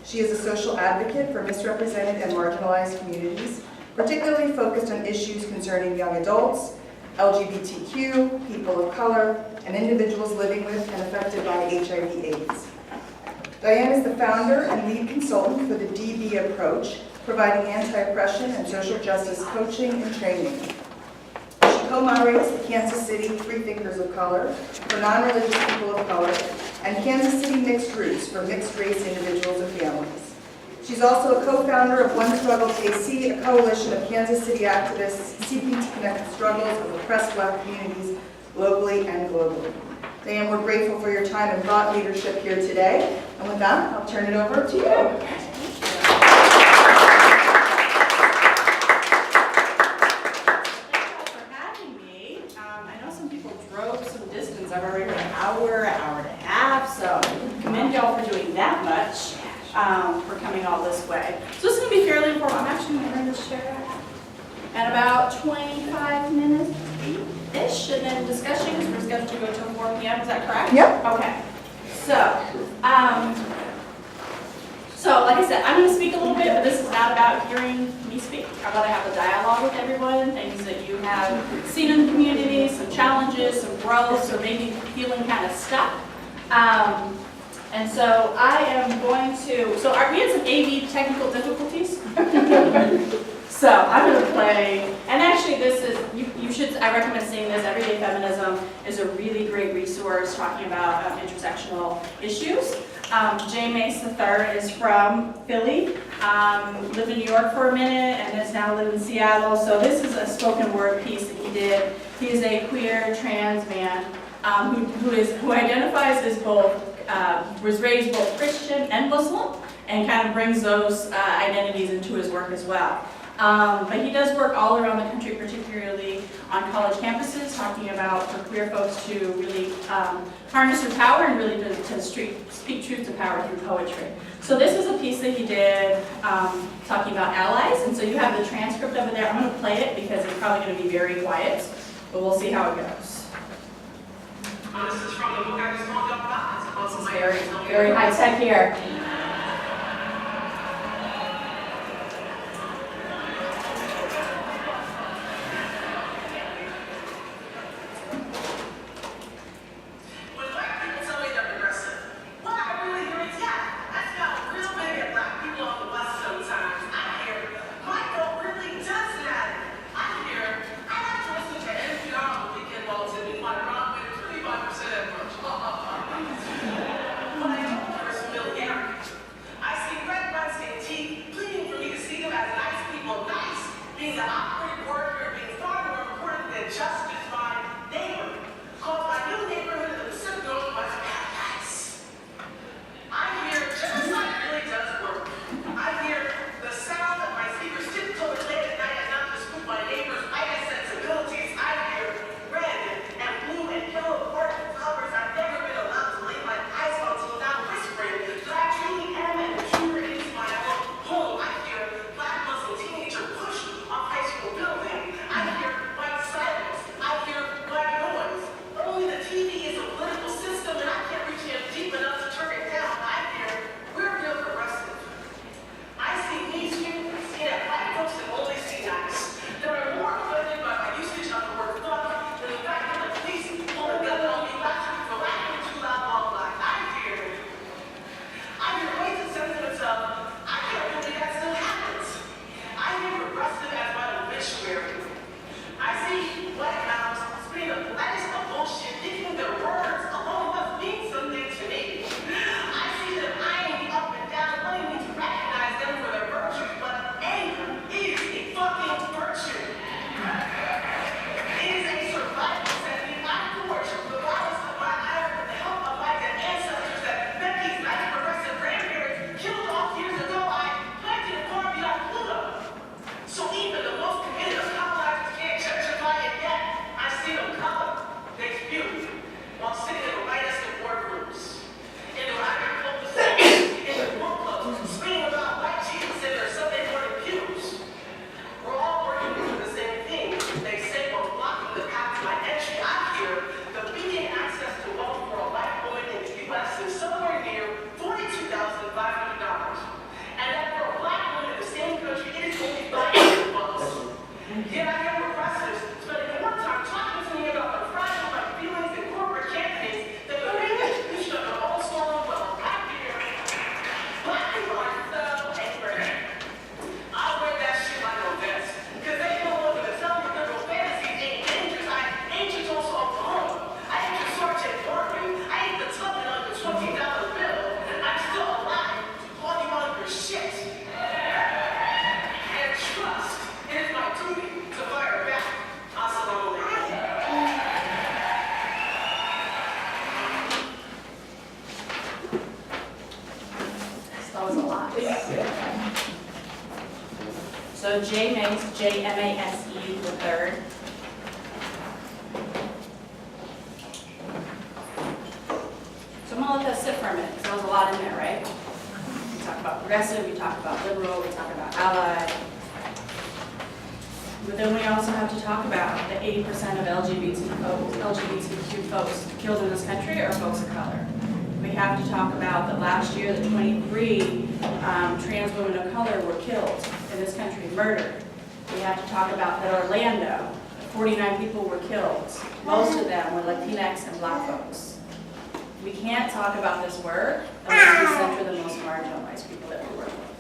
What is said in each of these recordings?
She is a social advocate for misrepresented and marginalized communities, particularly focused on issues concerning young adults, LGBTQ, people of color, and individuals living with and affected by HIV/AIDS. Diane is the founder and lead consultant for the DB approach, providing anti-oppression and social justice coaching and training. She co-moderates the Kansas City Freethinkers of Color for non-religious people of color and Kansas City Mixed Roots for mixed-race individuals and families. She's also a co-founder of One Struggle KC, a coalition of Kansas City activists seeking to connect the struggles of oppressed Black communities locally and globally. Diane, we're grateful for your time and thought leadership here today. And with that, I'll turn it over to you. Thank you all for having me. I know some people drove some distance. I've already heard an hour and a half, so commend y'all for doing that much, for coming all this way. So this is going to be fairly informal. I'm actually going to bring this chair at about 25 minutes-ish, and then discussion, because we're scheduled to go till 4 p.m. Is that correct? Yep. Okay. So like I said, I'm going to speak a little bit, but this is not about hearing me speak. I want to have a dialogue with everyone, things that you have seen in the community, some challenges, some growths, or maybe feeling kind of stuck. And so I am going to, we had some AV technical difficulties. So I'm going to play, and actually this is, I recommend seeing this. Everyday Feminism is a really great resource talking about intersectional issues. Jay Mace III is from Philly, lived in New York for a minute, and has now lived in Seattle. So this is a spoken word piece that he did. He is a queer trans man who identifies as both, was raised both Christian and Muslim, and kind of brings those identities into his work as well. But he does work all around the country, particularly on college campuses, talking about for queer folks to really harness their power and really to speak truth to power through poetry. So this is a piece that he did talking about allies, and so you have the transcript over there. I'm going to play it because it's probably going to be very quiet, but we'll see how it goes. This is from the book I just told you about. This is very high tech here. That was a lot. So J-Mase, J-M-A-S-E, the third. So I'm gonna let that sit for a minute, because there was a lot in there, right? We talk about progressive, we talk about liberal, we talk about ally. But then we also have to talk about the 80% of LGBTQ folks killed in this country are folks of color. We have to talk about that last year, the 23 trans women of color were killed in this country, murdered. We have to talk about that Orlando, 49 people were killed. Most of them were Latinx and Black folks. We can't talk about this work unless we center the most marginalized people that we work with.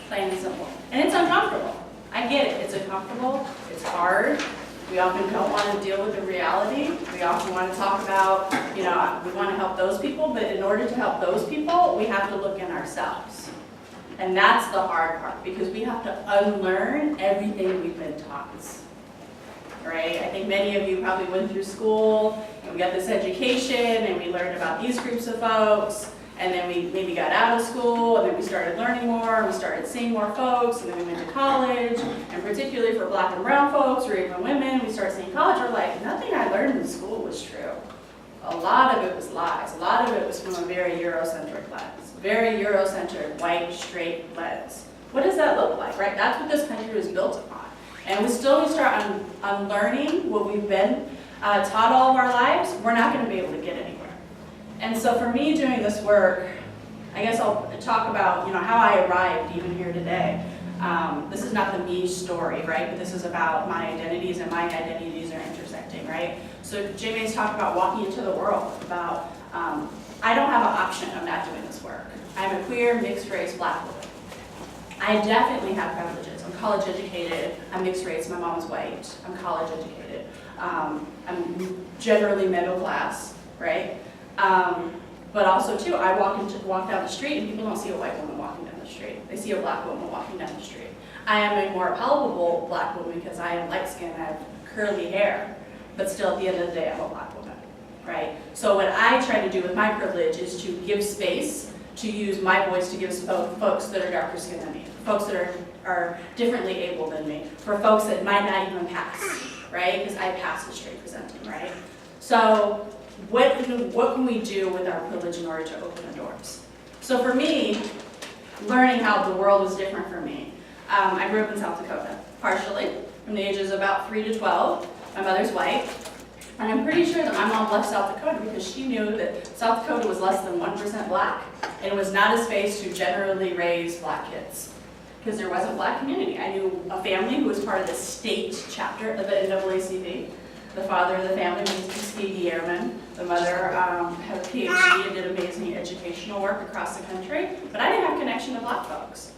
Plain and simple. And it's uncomfortable. I get it. It's uncomfortable. It's hard. We often don't want to deal with the reality. We often want to talk about, we want to help those people, but in order to help those people, we have to look in ourselves. And that's the hard part, because we have to unlearn everything we've been taught. Right? I think many of you probably went through school, and we got this education, and we learned about these groups of folks, and then we maybe got out of school, and then we started learning more, and we started seeing more folks, and then we went to college, and particularly for Black and brown folks, or even women, we started seeing college, we're like, nothing I learned in school was true. A lot of it was lies. A lot of it was from a very Eurocentric lens, very Eurocentric, white, straight lens. What does that look like, right? That's what this country was built upon. And we still need to start unlearning what we've been taught all of our lives. We're not going to be able to get anywhere. And so for me doing this work, I guess I'll talk about how I arrived even here today. This is not the me story, right? But this is about my identities, and my identities are intersecting, right? So J-Mase talked about walking into the world, about I don't have an option of not doing this work. I'm a queer, mixed race, Black woman. I definitely have privileges. I'm college educated, I'm mixed race, my mom's white, I'm college educated. I'm generally middle class, right? But also too, I walk down the street and people don't see a white woman walking down the street. They see a Black woman walking down the street. I am a more palpable Black woman because I am light skinned, I have curly hair, but still at the end of the day, I'm a Black woman, right? So what I try to do with my privilege is to give space, to use my voice to give folks that are darker skinned than me, folks that are differently able than me, for folks that might not even pass, right? Because I pass as straight presenting, right? So what can we do with our privilege in order to open the doors? So for me, learning how the world was different for me, I grew up in South Dakota, partially, from the ages of about 3 to 12. My mother's white, and I'm pretty sure that my mom left South Dakota because she knew that South Dakota was less than 1% Black, and it was not a space to generally raise Black kids, because there wasn't Black community. I knew a family who was part of the state chapter of the NAACP. The father of the family was a Tuskegee Airman. The mother had a PhD and did amazing educational work across the country, but I didn't have connection to Black folks.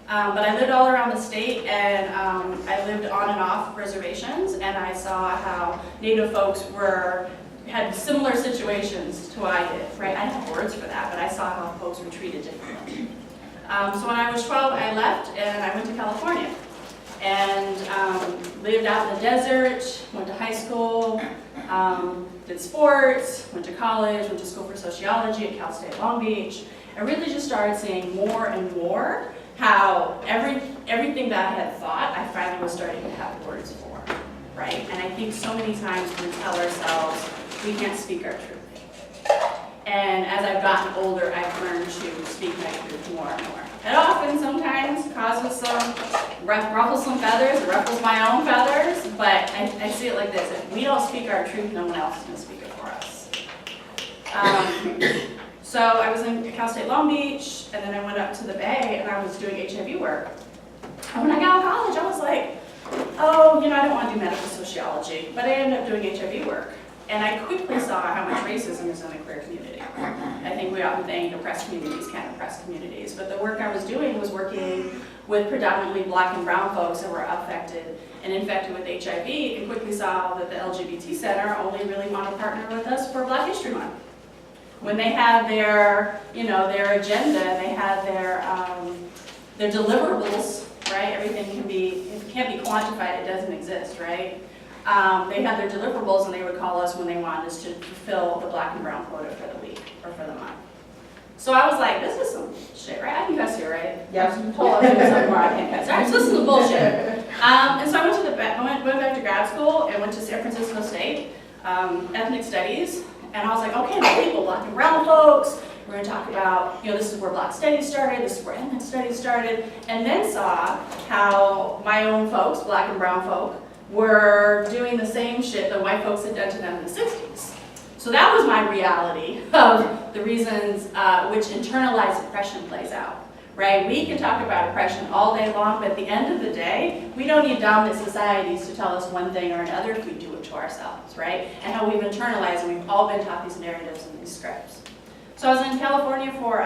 But I lived all around the state, and I lived on and off reservations, and I saw how Native folks had similar situations to what I did, right? I didn't have words for that, but I saw how folks were treated differently. So when I was 12, I left, and I went to California, and lived out in the desert, went to high school, did sports, went to college, went to school for sociology at Cal State Long Beach. I really just started seeing more and more how everything that I had thought, I finally was starting to have words for, right? And I think so many times we tell ourselves we can't speak our truth. And as I've gotten older, I've learned to speak my truth more and more. It often sometimes causes some, ruffles some feathers, it ruffles my own feathers, but I see it like this: if we don't speak our truth, no one else is going to speak it for us. So I was in Cal State Long Beach, and then I went up to the Bay, and I was doing HIV work. And when I got out of college, I was like, oh, I don't want to do medical sociology, but I ended up doing HIV work. And I quickly saw how much racism is in the queer community. I think we often think oppressed communities can't oppress communities, but the work I was doing was working with predominantly Black and brown folks that were affected and infected with HIV, and quickly saw that the LGBT Center only really wanted to partner with us for Black History Month. When they had their, their agenda, they had their deliverables, right? Everything if it can't be quantified, it doesn't exist, right? They had their deliverables, and they would call us when they wanted us to fulfill the Black and brown quota for the week or for the month. So I was like, this is some shit, right? I can cuss here, Yes. I'm told I'm doing something where I can't cut. Sorry, just listen to bullshit. And so I went back to grad school and went to San Francisco State, ethnic studies, and I was like, okay, my people, black and brown folks, we're going to talk about, this is where black studies started, this is where ethnic studies started, and then saw how my own folks, black and brown folk, were doing the same shit that white folks had done to them in the 60s. So that was my reality of the reasons which internalized oppression plays out, right? We can talk about oppression all day long, but at the end of the day, we don't need dominant societies to tell us one thing or another if we do it to ourselves, right? And how we've internalized, and we've all been taught these narratives and these scripts. So I was in California for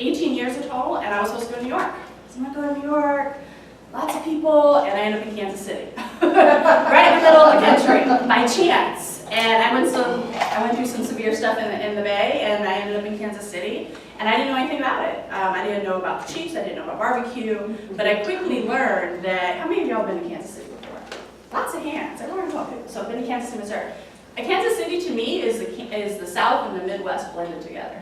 18 years in total, and I was supposed to go to New York. So I'm gonna go to New York, lots of people, and I ended up in Kansas City. Right in the middle of the country, by chance. And I went through some severe stuff in the Bay, and I ended up in Kansas City, and I didn't know anything about it. I didn't know about the Chiefs, I didn't know about barbecue, but I quickly learned that, how many of y'all been to Kansas City before? Lots of hands, everyone knows people. So I've been to Kansas City, Missouri. Kansas City to me is the South and the Midwest blended together.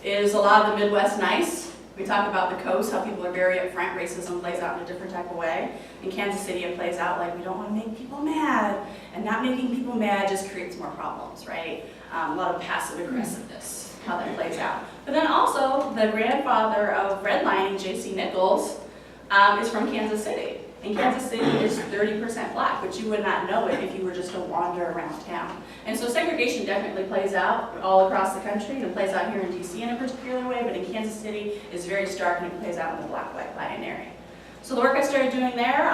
Is a lot of the Midwest nice? We talk about the coast, how people are very upfront, racism plays out in a different type of way. In Kansas City it plays out like we don't want to make people mad, and not making people mad just creates more problems, right? A lot of passive aggressiveness, how that plays out. But then also, the grandfather of redlining, J.C. Nichols, is from Kansas City. And Kansas City is 30% black, but you would not know it if you were just to wander around town. And so segregation definitely plays out all across the country, and it plays out here in DC in a particular way, but in Kansas City it's very stark, and it plays out in the black-white binary. So the work I started doing there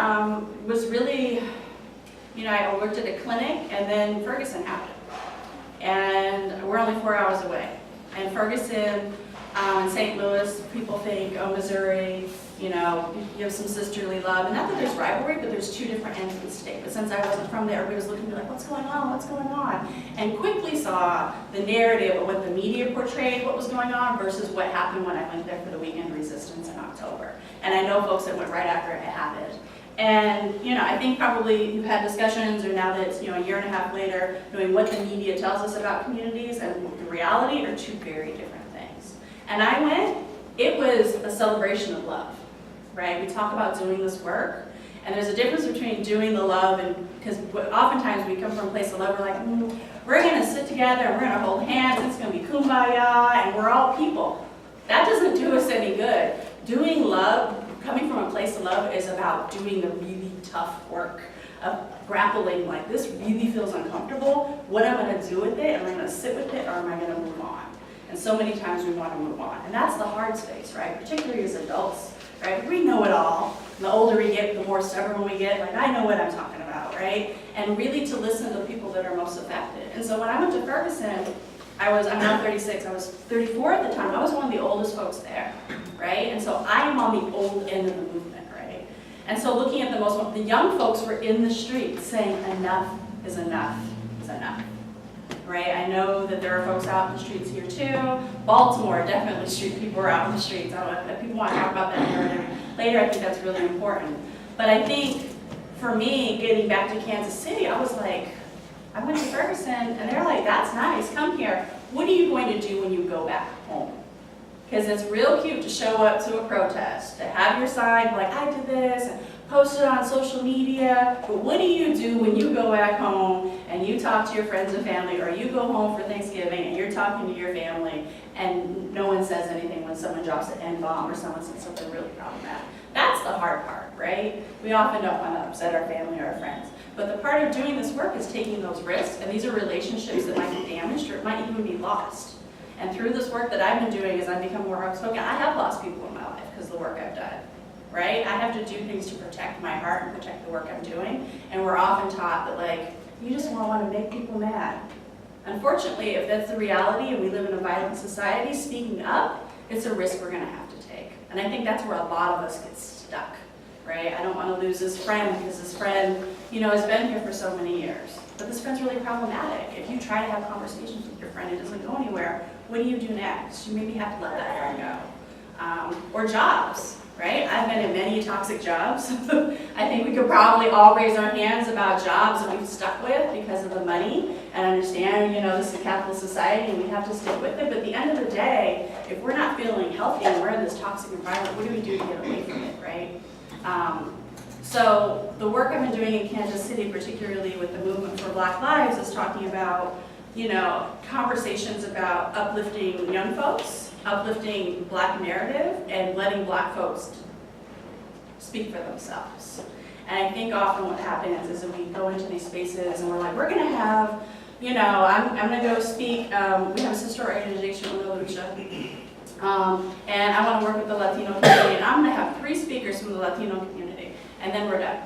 was really, I worked at a clinic, and then Ferguson happened. And we're only 4 hours away. And Ferguson in St. Louis, people think, oh, Missouri, you have some sisterly love. And not that there's rivalry, but there's two different ends of the state. But since I wasn't from there, everybody was looking at me like, what's going on, what's going on? And quickly saw the narrative of what the media portrayed, what was going on, versus what happened when I went there for the weekend resistance in October. And I know folks that went right after it happened. And, I think probably you've had discussions, or now that it's, a year and a half later, knowing what the media tells us about communities and the reality are two very different things. And I went, it was a celebration of love, right? We talk about doing this work, and there's a difference between doing the love, and because oftentimes we come from a place of love, we're like, we're gonna sit together, and we're gonna hold hands, it's gonna be kumbaya, and we're all people. That doesn't do us any good. Doing love, coming from a place of love, is about doing the really tough work of grappling, like, this really feels uncomfortable. What am I gonna do with it? Am I gonna sit with it, or am I gonna move on? And so many times we want to move on. And that's the hard space, right? Particularly as adults, right? We know it all. The older we get, the more stubborn we get. Like, I know what I'm talking about, right? And really to listen to the people that are most affected. And so when I went to Ferguson, I'm now 36, I was 34 at the time. I was one of the oldest folks there, right? And so I am on the old end of the movement, right? And so looking at the young folks were in the streets saying, enough is enough is enough. Right? I know that there are folks out in the streets here too. Baltimore, definitely street people are out in the streets. I don't know if people want to talk about that narrative later. I think that's really important. But I think for me, getting back to Kansas City, I was like, I went to Ferguson, and they're like, that's nice, come here. What are you going to do when you go back home? Because it's real cute to show up to a protest, to have your sign like, I did this, and post it on social media, but what do you do when you go back home and you talk to your friends and family, or you go home for Thanksgiving and you're talking to your family and no one says anything when someone drops an N-bomb or someone says something really problematic? That's the hard part, right? We often don't want to upset our family or our friends. But the part of doing this work is taking those risks, and these are relationships that might be damaged, or it might even be lost. And through this work that I've been doing as I've become more outspoken, I have lost people in my life because of the work I've done. Right? I have to do things to protect my heart and protect the work I'm doing. And we're often taught that, like, you just want to make people mad. Unfortunately, if that's the reality and we live in a violent society, speaking up, it's a risk we're going to have to take. And I think that's where a lot of us get stuck. Right? I don't want to lose this friend because this friend, has been here for so many years. But this friend's really problematic. If you try to have conversations with your friend, it doesn't go anywhere, what do you do next? You maybe have to let that friend go. Or jobs. Right? I've been in many toxic jobs. I think we could probably all raise our hands about jobs that we've stuck with because of the money, and understand, this is a capitalist society and we have to stick with it. But at the end of the day, if we're not feeling healthy and we're in this toxic environment, what do we do to get away from it, right? So the work I've been doing in Kansas City, particularly with the movement for Black Lives, is talking about, you know, conversations about uplifting young folks, uplifting Black narrative, and letting Black folks speak for themselves. And I think often what happens is that we go into these spaces and we're like, we're gonna have, you know, I'm gonna go speak, we have a sister organization, and I wanna work with the Latino community, and I'm gonna have 3 speakers from the Latino community, and then we're done,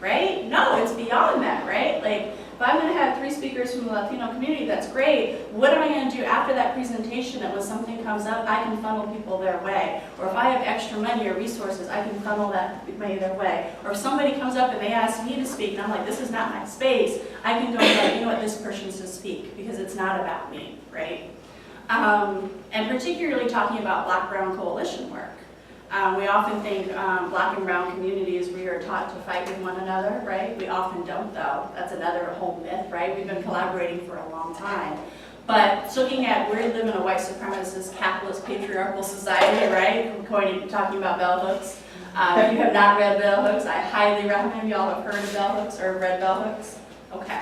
right? No, it's beyond that, right? Like, if I'm gonna have 3 speakers from the Latino community, that's great. What am I gonna do after that presentation that when something comes up, I can funnel people their way? Or if I have extra money or resources, I can funnel that money their way. Or if somebody comes up and they ask me to speak, and I'm like, this is not my space, I can go and like, you know what, this person's to speak, because it's not about me, right? And particularly talking about Black-Brown coalition work. We often think Black and brown communities, we are taught to fight with one another, right? We often don't, though. That's another whole myth, right? We've been collaborating for a long time. But looking at, we live in a white supremacist, capitalist, patriarchal society, right? I'm talking about bell hooks. If you have not read bell hooks, I highly recommend. Y'all have heard of bell hooks or read bell hooks? Okay.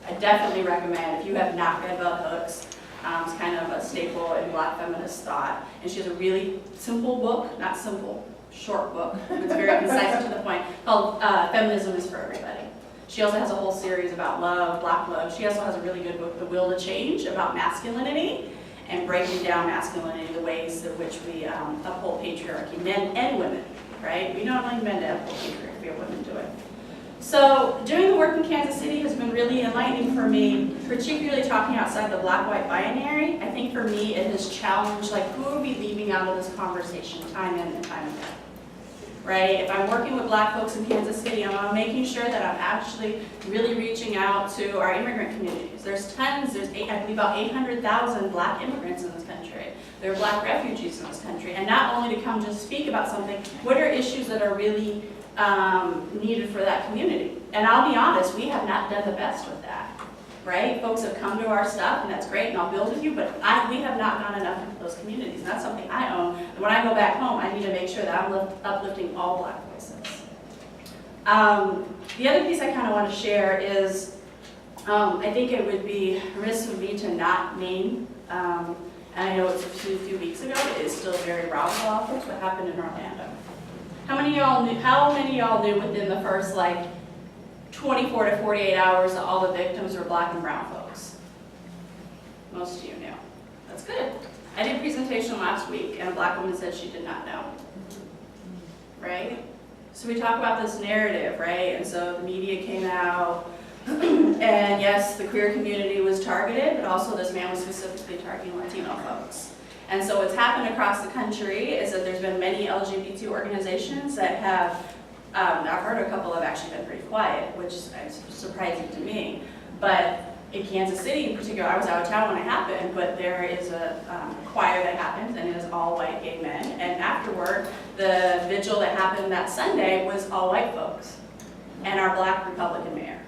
I definitely recommend, if you have not read bell hooks, it's kind of a staple in Black feminist thought. And she has a really simple book, not simple, short book, it's very concise and to the point, called Feminism is for Everybody. She also has a whole series about love, Black love. She also has a really good book, The Will to Change, about masculinity and breaking down masculinity, the ways in which we uphold patriarchy, men and women, right? We don't like men to uphold patriarchy, we have women do it. So doing the work in Kansas City has been really enlightening for me, particularly talking outside the Black-white binary. I think for me it has challenged, like, who are we leaving out of this conversation time in and time again, right? If I'm working with Black folks in Kansas City, I'm making sure that I'm actually really reaching out to our immigrant communities. There's tons, I believe about 800,000 Black immigrants in this country. There are Black refugees in this country. And not only to come just speak about something, what are issues that are really needed for that community? And I'll be honest, we have not done the best with that, right? Folks have come to our stuff, and that's great, and I'll build with you, but we have not gone enough into those communities, and that's something I own. And when I go back home, I need to make sure that I'm uplifting all Black voices. The other piece I kind of want to share is, I think it would be remiss of me to not name, and I know it's a few weeks ago, it is still very raw for a lot of folks, what happened in Orlando. How many of y'all knew within the first, like, 24 to 48 hours that all the victims were Black and brown folks? Most of you knew. That's good. I did a presentation last week, and a Black woman said she did not know. Right? So we talk about this narrative, right? And so the media came out, and yes, the queer community was targeted, but also this man was specifically targeting Latino folks. And so what's happened across the country is that there's been many LGBT organizations that have, I've heard a couple have actually been pretty quiet, which is surprising to me. But in Kansas City in particular, I was out of town when it happened, but there is a choir that happens, and it is all white gay men. And afterward, the vigil that happened that Sunday was all white folks and our Black Republican mayor,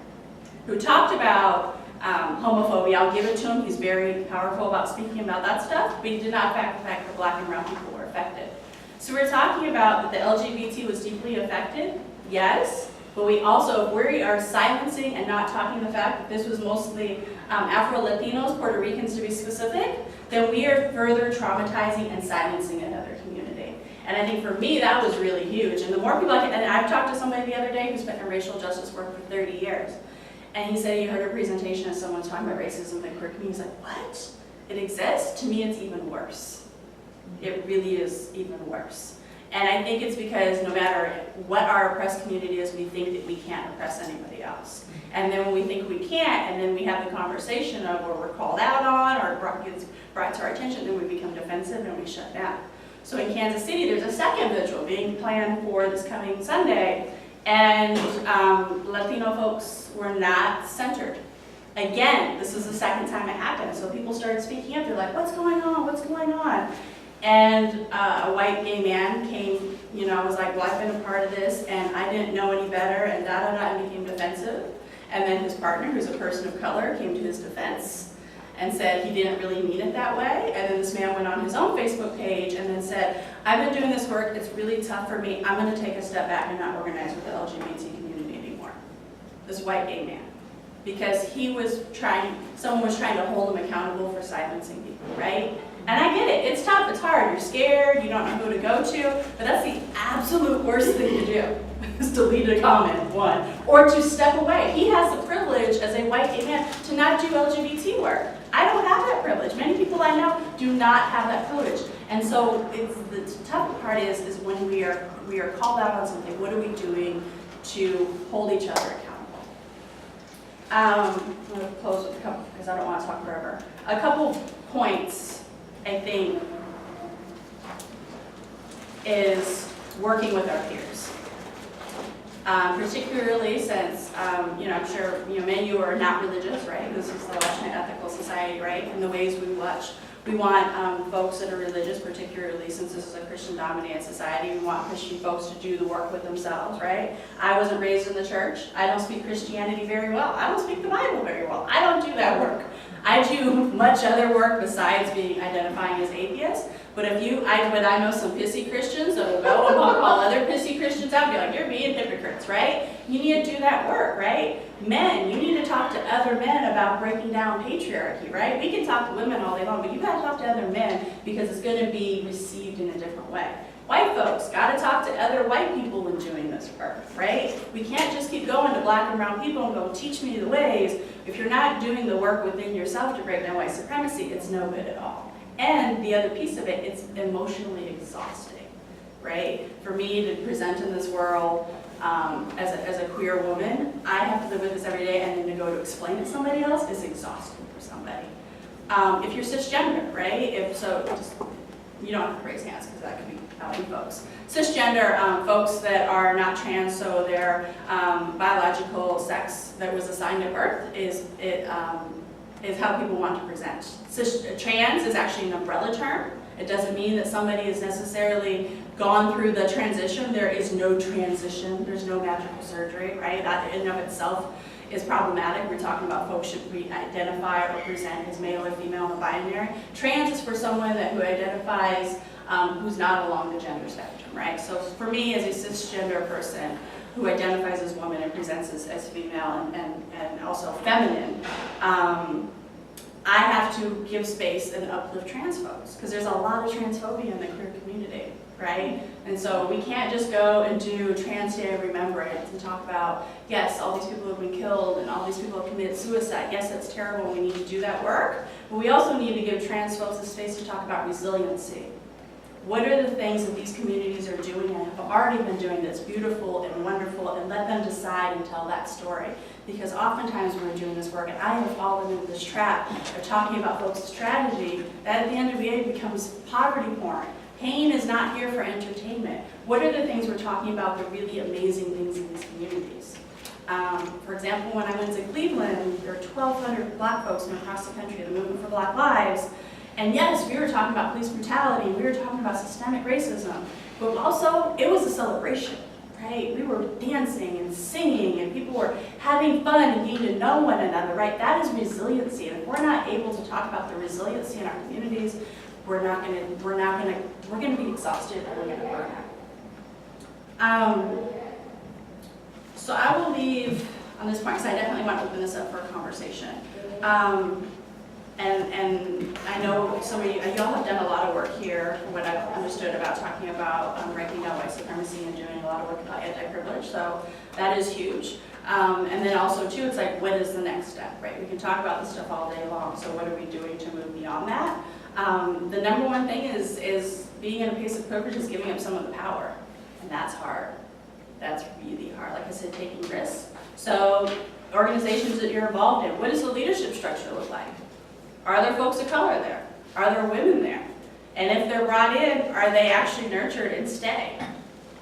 who talked about homophobia. I'll give it to him. He's very powerful about speaking about that stuff, but he did not fact the fact that Black and brown people were affected. So we're talking about that the LGBT was deeply affected, yes, but we also, if we are silencing and not talking the fact that this was mostly Afro-Latinos, Puerto Ricans to be specific, then we are further traumatizing and silencing another community. And I think for me, that was really huge. And the more people and I've talked to somebody the other day who's been in racial justice work for 30 years. And he said he heard a presentation of someone talking about racism in the queer community. He's like, what? It exists? To me, it's even worse. It really is even worse. And I think it's because no matter what our oppressed community is, we think that we can't oppress anybody else. And then when we think we can't, and then we have the conversation of where we're called out on or gets brought to our attention, then we become defensive and we shut down. So in Kansas City, there's a second vigil being planned for this coming Sunday, and Latino folks were not centered. Again, this is the second time it happened, so people started speaking up. They're like, what's going on? What's going on? And a white gay man came, was like, well, I've been a part of this, and I didn't know any better, and and became defensive. And then his partner, who's a person of color, came to his defense and said he didn't really mean it that way. And then this man went on his own Facebook page and then said, said, I've been doing this work, it's really tough for me, I'm gonna take a step back and not organize with the LGBT community anymore. This white gay man. Because someone was trying to hold him accountable for silencing people, right? And I get it, it's tough, it's hard, you're scared, you don't know who to go to, but that's the absolute worst thing to do, is to leave a comment, one, or to step away. He has the privilege as a white gay man to not do LGBT work. I don't have that privilege. Many people I know do not have that privilege. And so the tough part is when we are called out on something, what are we doing to hold each other accountable? I'm going to close with a couple, because I don't want to talk forever. A couple points, I think, is working with our peers. Particularly since, I'm sure, many of you are not religious, right? This is the Western Ethical Society, right? And the ways we want folks that are religious, particularly since this is a Christian-dominated society, we want Christian folks to do the work with themselves, right? I wasn't raised in the church. I don't speak Christianity very well. I don't speak the Bible very well. I don't do that work. I do much other work besides identifying as atheist. But I know some pissy Christians that will go and call other pissy Christians out and be like, you're being hypocrites, right? You need to do that work, right? Men, you need to talk to other men about breaking down patriarchy, right? We can talk to women all day long, but you gotta talk to other men because it's gonna be received in a different way. White folks gotta talk to other white people in doing this work, right? We can't just keep going to black and brown people and go, teach me the ways. If you're not doing the work within yourself to break down white supremacy, it's no good at all. And the other piece of it, it's emotionally exhausting, right? For me to present in this world as a queer woman, I have to live with this every day, and then to go to explain it to somebody else is exhausting for somebody. If you're cisgender, right? You don't have to raise hands because that could be you folks. Cisgender folks that are not trans, so their biological sex that was assigned at birth is how people want to present. Trans is actually an umbrella term. It doesn't mean that somebody has necessarily gone through the transition. There is no transition. There's no magical surgery, right? That in and of itself is problematic. We're talking about folks should identify or present as male or female and binary. Trans is for someone who identifies who's not along the gender spectrum, right? So for me, as a cisgender person who identifies as woman and presents as female and also feminine, I have to give space and uplift trans folks because there's a lot of transphobia in the queer community, right? And so we can't just go and do Trans Day of Remembrance and talk about, yes, all these people have been killed and all these people have committed suicide. Yes, that's terrible. We need to do that work. But we also need to give trans folks a space to talk about resiliency. What are the things that these communities are doing and have already been doing that's beautiful and wonderful, and let them decide and tell that story. Because oftentimes when we're doing this work, and I have fallen into this trap of talking about folks' strategy, that at the end of the day becomes poverty porn. Pain is not here for entertainment. What are the things we're talking about, the really amazing things in these communities? For example, when I went to Cleveland, there were 1,200 black folks from across the country, the Movement for Black Lives. And yes, we were talking about police brutality, we were talking about systemic racism, but also it was a celebration, right? We were dancing and singing, and people were having fun and getting to know one another, right? That is resiliency, and if we're not able to talk about the resiliency in our communities, we're gonna be exhausted and we're gonna burn out. So I will leave on this point, because I definitely want to open this up for a conversation. And I know some of y'all have done a lot of work here, from what I've understood about talking about breaking down white supremacy and doing a lot of work about anti-privilege, so that is huge. And then also too, it's like, what is the next step, right? We can talk about this stuff all day long, so what are we doing to move beyond that? The number one thing is being in a place of privilege is giving up some of the power, and that's hard. That's really hard. Like I said, taking risks. So organizations that you're involved in, what does the leadership structure look like? Are there folks of color there? Are there women there? And if they're brought in, are they actually nurtured and stay?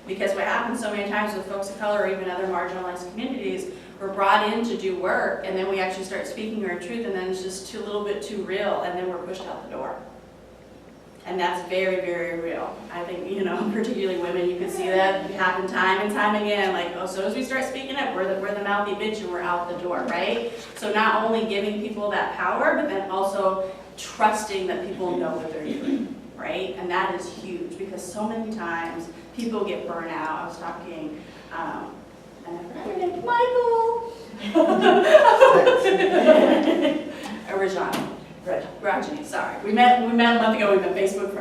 Because what happens so many times with folks of color or even other marginalized communities, we're brought in to do work, and then we actually start speaking our truth, and then it's just a little bit too real, and then we're pushed out the door. And that's very, very real. I think, particularly women, you can see that happen time and time again. Like, oh, so as we start speaking up, we're the mouthy bitch and we're out the door, right? So not only giving people that power, but then also trusting that people know what they're doing. right? And that is huge because so many times people get burnt out. I was talking, and I forgot your name, Michael. Rajani, sorry. We met a month ago,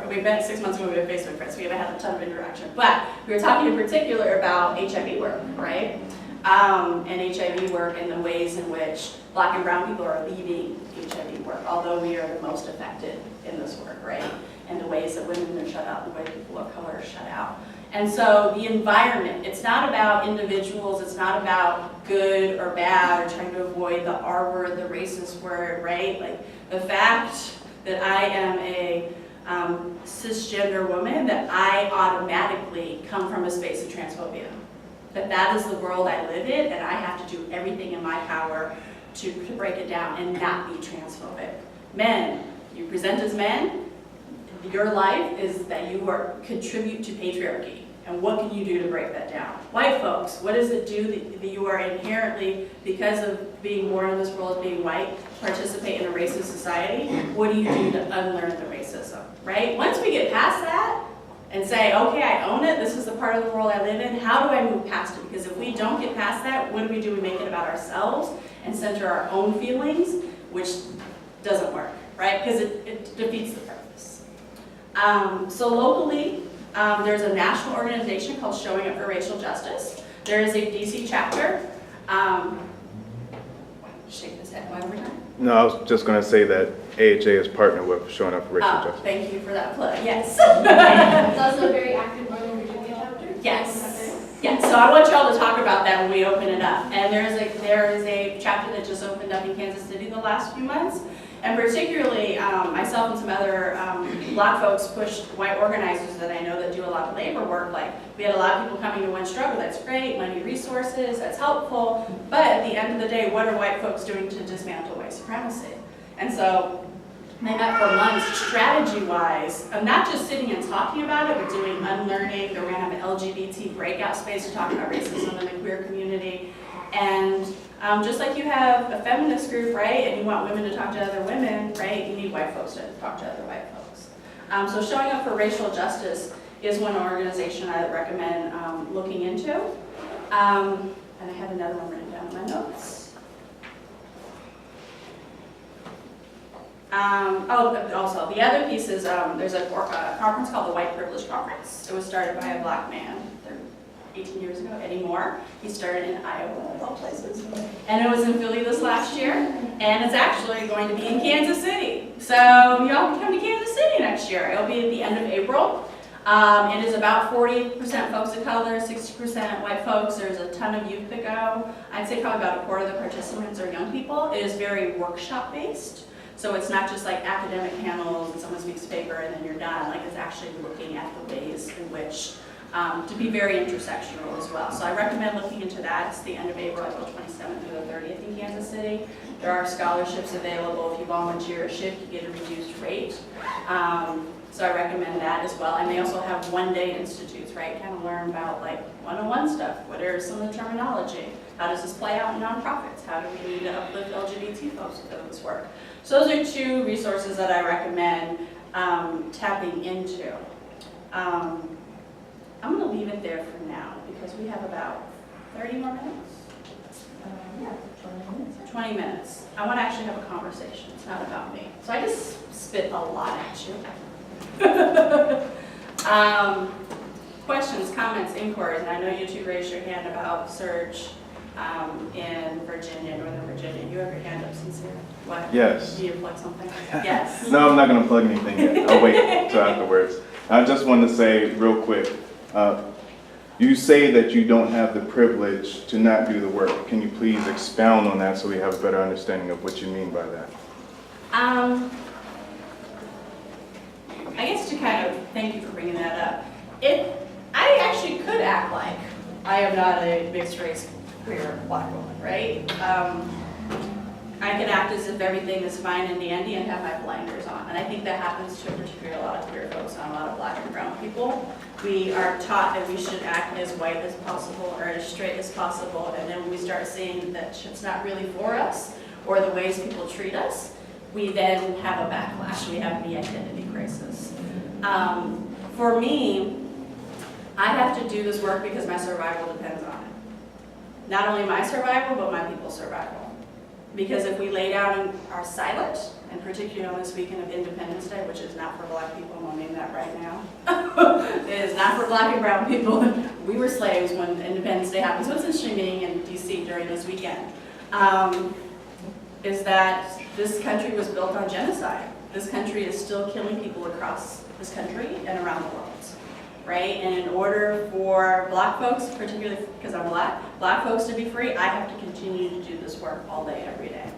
we met 6 months ago, we were Facebook friends, we haven't had a ton of interaction. But we were talking in particular about HIV work, right? And HIV work and the ways in which Black and brown people are leaving HIV work, although we are the most affected in this work, right? And the ways that women are shut out, the way people of color are shut out. And so the environment, it's not about individuals, it's not about good or bad or trying to avoid the R word, the racist word, right? Like the fact that I am a cisgender woman, that I automatically come from a space of transphobia. That is the world I live in, and I have to do everything in my power to break it down and not be transphobic. Men, you present as men, your life is that you contribute to patriarchy. And what can you do to break that down? White folks, what does it do that you are inherently, because of being born in this world as being white, participate in a racist society? What do you do to unlearn the racism, right? Once we get past that and say, okay, I own it, this is the part of the world I live in, how do I move past it? Because if we don't get past that, what do? We make it about ourselves and center our own feelings, which doesn't work, right? Because it defeats the purpose. So locally, there's a national organization called Showing Up for Racial Justice. There is a DC chapter. Shake his head. Why over time? No, I was just going to say that AHA is partnered with Showing Up for Racial Justice. Thank you for that plug. Yes. It's also a very active Northern Virginia chapter. Yes. Yes. So I want y'all to talk about that when we open it up. And there is a chapter that just opened up in Kansas City the last few months. And particularly, myself and some other Black folks pushed white organizers that I know that do a lot of labor work. Like, we had a lot of people coming to One Struggle, that's great, money, resources, that's helpful. But at the end of the day, what are white folks doing to dismantle white supremacy? And so, they met for months, strategy-wise, of not just sitting and talking about it, but doing unlearning. They're going to have an LGBT breakout space to talk about racism in the queer community. And just like you have a feminist group, right, and you want women to talk to other women, right, you need white folks to talk to other white folks. So Showing Up for Racial Justice is one organization I recommend looking into. And I had another one written down in my notes. Also, the other piece is there's a conference called the White Privilege Conference. It was started by a Black man 18 years ago, Eddie Moore. He started in Iowa, of all places. And it was in Philly this last year. And it's actually going to be in Kansas City. So y'all can come to Kansas City next year. It'll be at the end of April. It is about 40% folks of color, 60% white folks. There's a ton of youth that go. I'd say probably about a quarter of the participants are young people. It is very workshop based. So it's not just like academic panels and someone speaks a paper and then you're done. Like, it's actually looking at the ways in which to be very intersectional as well. So I recommend looking into that. It's the end of April 27th through the 30th in Kansas City. There are scholarships available. If you volunteer a shift, you get a reduced rate. So I recommend that as well. And they also have one-day institutes, right? Kind of learn about like one-on-one stuff. What are some of the terminology? How does this play out in nonprofits? How do we need to uplift LGBT folks with this work? So those are two resources that I recommend tapping into. I'm going to leave it there for now because we have about 30 more minutes. Yeah, 20 minutes. 20 minutes. I want to actually have a conversation. It's not about me. So I just spit a lot at you. Questions, comments, inquiries, and I know you two raised your hand about Surge in Virginia, Northern Virginia. You have your hand up, Sincere. What? Yes. Do you plug something? Yes. No, I'm not going to plug anything yet. I'll wait till afterwards. I just want to say real quick, you say that you don't have the privilege to not do the work. Can you please expound on that so we have a better understanding of what you mean by that? I guess to kind of, thank you for bringing that up. I actually could act like I am not a mixed race queer Black woman, right? I could act as if everything is fine and dandy and have my blinders on. And I think that happens to particularly a lot of queer folks and a lot of Black and brown people. We are taught that we should act as white as possible or as straight as possible. And then when we start seeing that shit's not really for us or the ways people treat us, we then have a backlash. We have the identity crisis. For me, I have to do this work because my survival depends on it. Not only my survival, but my people's survival. Because if we lay down and are silent, and particularly on this weekend of Independence Day, which is not for black people, I'm gonna name that right now. It is not for black and brown people. We were slaves when Independence Day happened. So it's interesting being in DC during this weekend, is that this country was built on genocide. This country is still killing people across this country and around the world. Right? And in order for black folks, particularly because I'm black folks to be free, I have to continue to do this work all day, every day.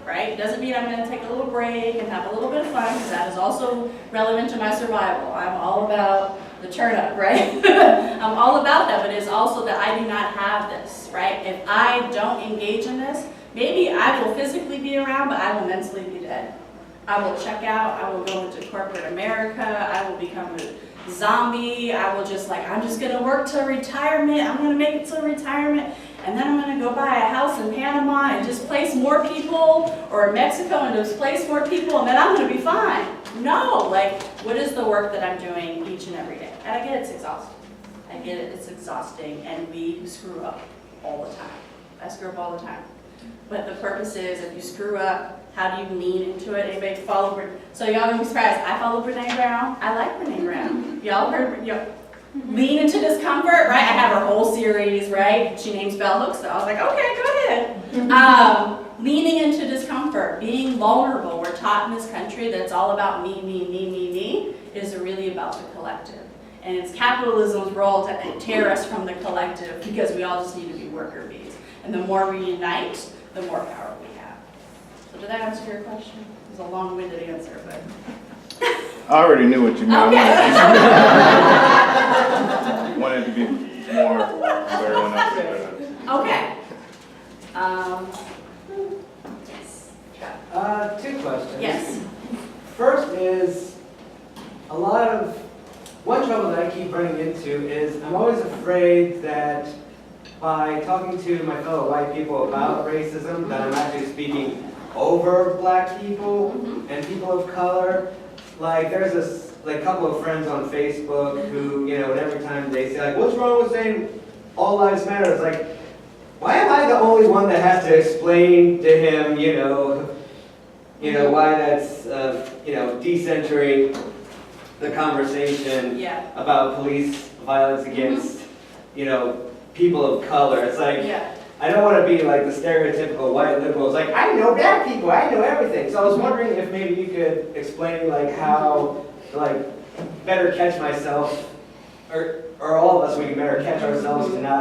Right? It doesn't mean I'm going to take a little break and have a little bit of fun, because that is also relevant to my survival. I'm all about the turn up, right? I'm all about that, but it's also that I do not have this, right? If I don't engage in this, maybe I will physically be around, but I will mentally be dead. I will check out, I will go into corporate America, I will become a zombie, I will just I'm just gonna work till retirement, I'm gonna make it till retirement, and then I'm gonna go buy a house in Panama and displace more people, or in Mexico and displace more people, and then I'm gonna be fine. No, what is the work that I'm doing each and every day? And I get it's exhausting. I get it, it's exhausting, and we screw up all the time. I screw up all the time. But the purpose is, if you screw up, how do you lean into it? Anybody follow? So y'all gonna be surprised. I follow Brene Brown. I like Brene Brown. Y'all heard? Lean into discomfort, right? I have her whole series, right? She names bell hooks, so I was like, okay, go ahead. Leaning into discomfort, being vulnerable. We're taught in this country that it's all about me, me, me, me, me. It is really about the collective. And it's capitalism's role to tear us from the collective, because we all just need to be worker bees. And the more we unite, the more power we have. So did that answer your question? It was a long-winded answer, but. I already knew what you meant. Okay. Wanted to be more so everyone else did. Okay. Yes. Two questions. Yes. First is, one trouble that I keep running into is I'm always afraid that by talking to my fellow white people about racism, that I'm actually speaking over black people and people of color. There's this couple of friends on Facebook who, and every time they say what's wrong with saying all lives matter? It's why am I the only one that has to explain to him, why that's, decentering the conversation about police violence against, people of color. It's I don't want to be the stereotypical white liberals, I know black people, I know everything. So I was wondering if maybe you could explain how to better catch myself, or all of us, we can better catch ourselves to not